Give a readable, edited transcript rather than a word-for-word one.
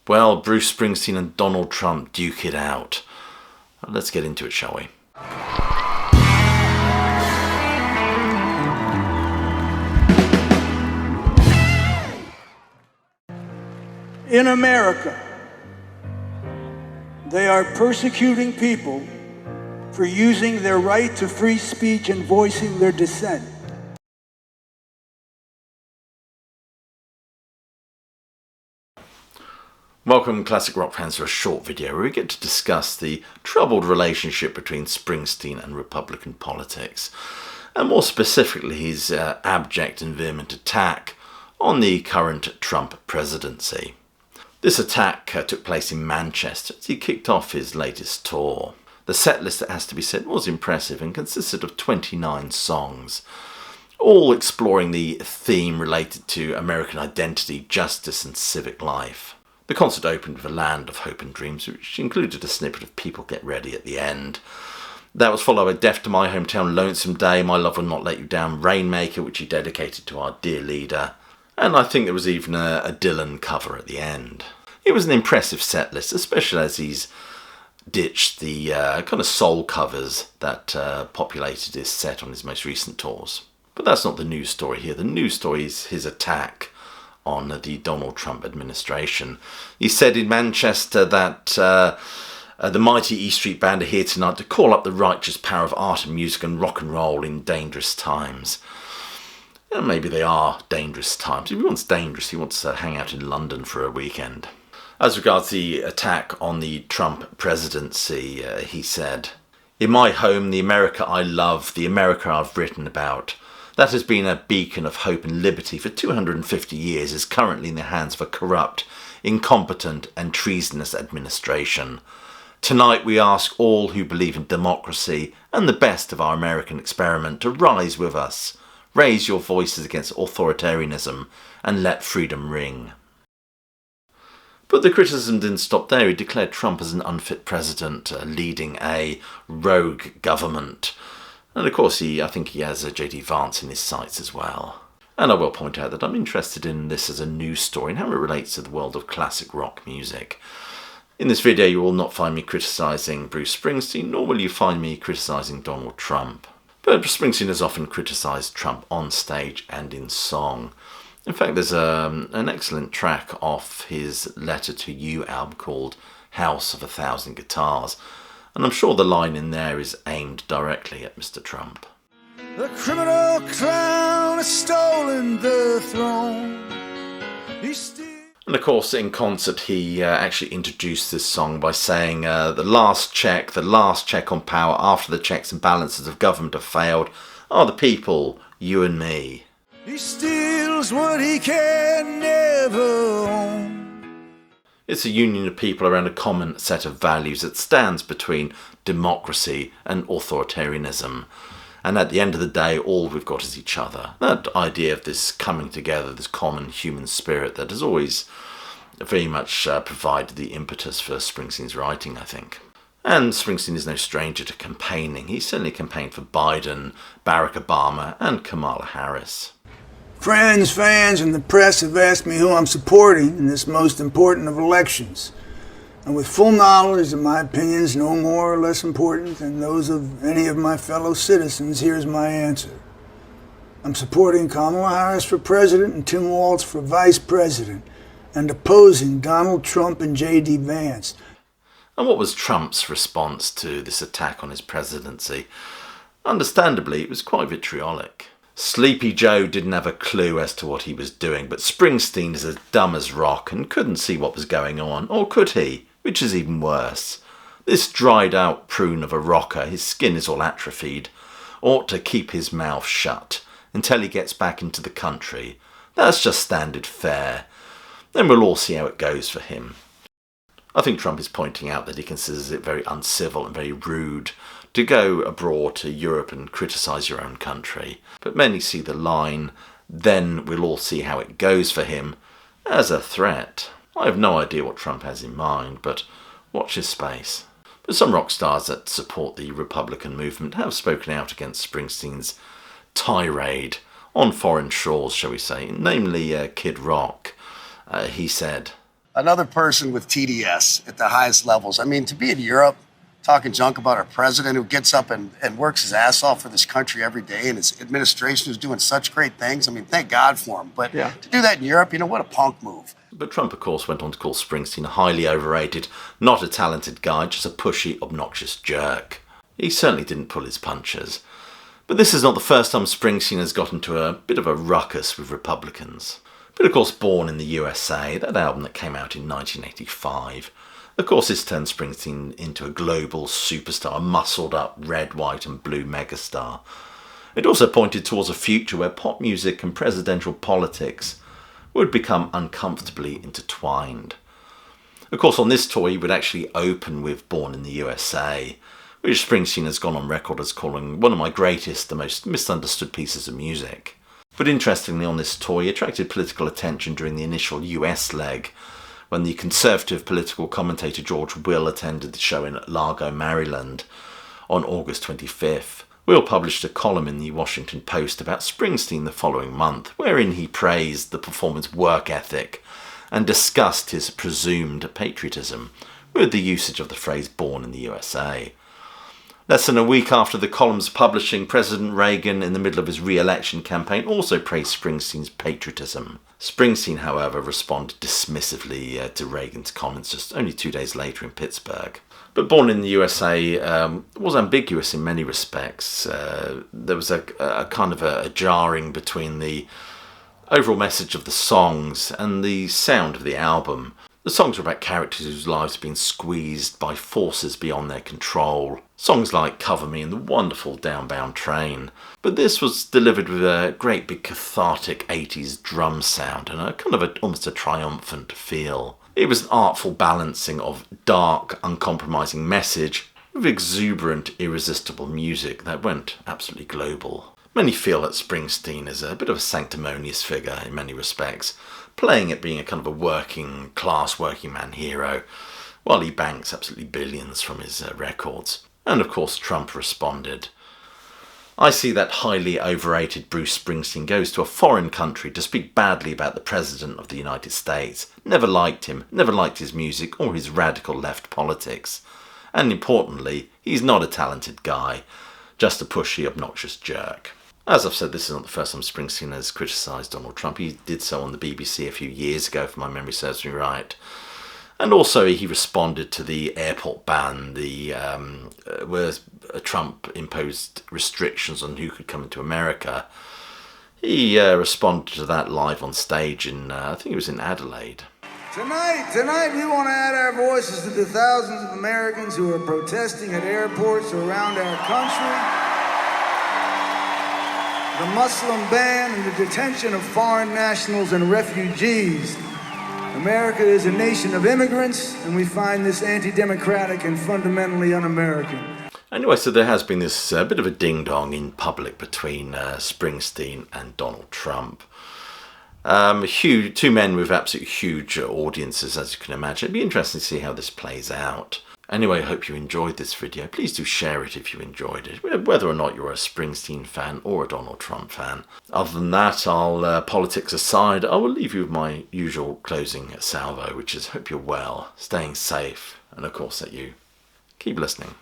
Well, Bruce Springsteen and Donald Trump duke it out. Let's get into it, shall we? In America, they are persecuting people for using their right to free speech and voicing their dissent. Welcome, classic rock fans, to a short video where we get to discuss the troubled relationship between Springsteen and Republican politics, and more specifically his abject and vehement attack on the current Trump presidency. This attack took place in Manchester as he kicked off his latest tour. The set list, it has to be said, was impressive and consisted of 29 songs, all exploring the theme related to American identity, justice and civic life. The concert opened with A Land of Hope and Dreams, which included a snippet of People Get Ready at the end. That was followed by Deaf to My Hometown, Lonesome Day, My Love Will Not Let You Down, Rainmaker, which he dedicated to our dear leader. And I think there was even a Dylan cover at the end. It was an impressive set list, especially as he's ditched the kind of soul covers that populated his set on his most recent tours. But that's not the news story here. The news story is his attack on the Donald Trump administration. He said in Manchester that the mighty E Street Band are here tonight to call up the righteous power of art and music and rock and roll in dangerous times. And maybe they are dangerous times. If he wants dangerous, he wants to hang out in London for a weekend. As regards the attack on the Trump presidency, he said, "In my home, the America I love, the America I've written about, that has been a beacon of hope and liberty for 250 years, is currently in the hands of a corrupt, incompetent and treasonous administration. Tonight we ask all who believe in democracy and the best of our American experiment to rise with us. Raise your voices against authoritarianism and let freedom ring." But the criticism didn't stop there. He declared Trump as an unfit president, leading a rogue government. And of course, I think he has J.D. Vance in his sights as well. And I will point out that I'm interested in this as a news story and how it relates to the world of classic rock music. In this video, you will not find me criticising Bruce Springsteen, nor will you find me criticising Donald Trump. But Springsteen has often criticised Trump on stage and in song. In fact, there's an excellent track off his Letter to You album called House of a Thousand Guitars. And I'm sure the line in there is aimed directly at Mr. Trump. The criminal clown has stolen the throne. And of course, in concert, he actually introduced this song by saying, the last check on power after the checks and balances of government have failed are the people, you and me. He steals what he can never own. It's a union of people around a common set of values that stands between democracy and authoritarianism. And at the end of the day, all we've got is each other. That idea of this coming together, this common human spirit that has always very much provided the impetus for Springsteen's writing, I think. And Springsteen is no stranger to campaigning. He certainly campaigned for Biden, Barack Obama and Kamala Harris. Friends, fans, and the press have asked me who I'm supporting in this most important of elections. And with full knowledge that my opinions no more or less important than those of any of my fellow citizens, here's my answer. I'm supporting Kamala Harris for president and Tim Walz for vice president, and opposing Donald Trump and J.D. Vance. And what was Trump's response to this attack on his presidency? Understandably, it was quite vitriolic. Sleepy Joe didn't have a clue as to what he was doing, but Springsteen is as dumb as rock and couldn't see what was going on, or could he? Which is even worse. This dried out prune of a rocker, his skin is all atrophied, ought to keep his mouth shut until he gets back into the country. That's just standard fare. Then we'll all see how it goes for him. I think Trump is pointing out that he considers it very uncivil and very rude to go abroad to Europe and criticise your own country. But many see the line, "then we'll all see how it goes for him," as a threat. I have no idea what Trump has in mind, but watch his space. But some rock stars that support the Republican movement have spoken out against Springsteen's tirade on foreign shores, shall we say, namely Kid Rock. He said, another person with TDS at the highest levels. I mean, to be in Europe talking junk about our president who gets up and works his ass off for this country every day, and his administration is doing such great things. I mean, thank God for him. But to do that in Europe, what a punk move. But Trump, of course, went on to call Springsteen highly overrated, not a talented guy, just a pushy, obnoxious jerk. He certainly didn't pull his punches. But this is not the first time Springsteen has got into a bit of a ruckus with Republicans. But of course, Born in the USA, that album that came out in 1985, of course this turned Springsteen into a global superstar, a muscled-up red, white and blue megastar. It also pointed towards a future where pop music and presidential politics would become uncomfortably intertwined. Of course, on this tour he would actually open with Born in the USA, which Springsteen has gone on record as calling one of my greatest, the most misunderstood pieces of music. But interestingly, on this tour he attracted political attention during the initial US leg, when the conservative political commentator George Will attended the show in Largo, Maryland on August 25th. Will published a column in the Washington Post about Springsteen the following month, wherein he praised the performer's work ethic and discussed his presumed patriotism with the usage of the phrase "born in the USA." Less than a week after the column's publishing, President Reagan, in the middle of his re-election campaign, also praised Springsteen's patriotism. Springsteen, however, responded dismissively to Reagan's comments just only 2 days later in Pittsburgh. But Born in the USA was ambiguous in many respects. There was a kind of a jarring between the overall message of the songs and the sound of the album. The songs were about characters whose lives have been squeezed by forces beyond their control. Songs like Cover Me and the wonderful Downbound Train. But this was delivered with a great big cathartic 80s drum sound and a kind of almost a triumphant feel. It was an artful balancing of dark, uncompromising message with exuberant, irresistible music that went absolutely global. Many feel that Springsteen is a bit of a sanctimonious figure in many respects, playing at being a kind of a working class, working man hero, while he banks absolutely billions from his records. And of course Trump responded. I see that highly overrated Bruce Springsteen goes to a foreign country to speak badly about the President of the United States. Never liked him, never liked his music or his radical left politics. And importantly, he's not a talented guy, just a pushy, obnoxious jerk. As I've said, this is not the first time Springsteen has criticised Donald Trump. He did so on the BBC a few years ago, if my memory serves me right. And also he responded to the airport ban, where Trump imposed restrictions on who could come into America. He responded to that live on stage in, I think it was in Adelaide. Tonight we want to add our voices to the thousands of Americans who are protesting at airports around our country. The Muslim ban and the detention of foreign nationals and refugees. America is a nation of immigrants, and we find this anti-democratic and fundamentally un-American. Anyway, so there has been this bit of a ding-dong in public between Springsteen and Donald Trump. Two men with absolutely huge audiences, as you can imagine. It'd be interesting to see how this plays out. Anyway, I hope you enjoyed this video. Please do share it if you enjoyed it, whether or not you're a Springsteen fan or a Donald Trump fan. Other than that, politics aside, I will leave you with my usual closing salvo, which is hope you're well, staying safe, and of course that you keep listening.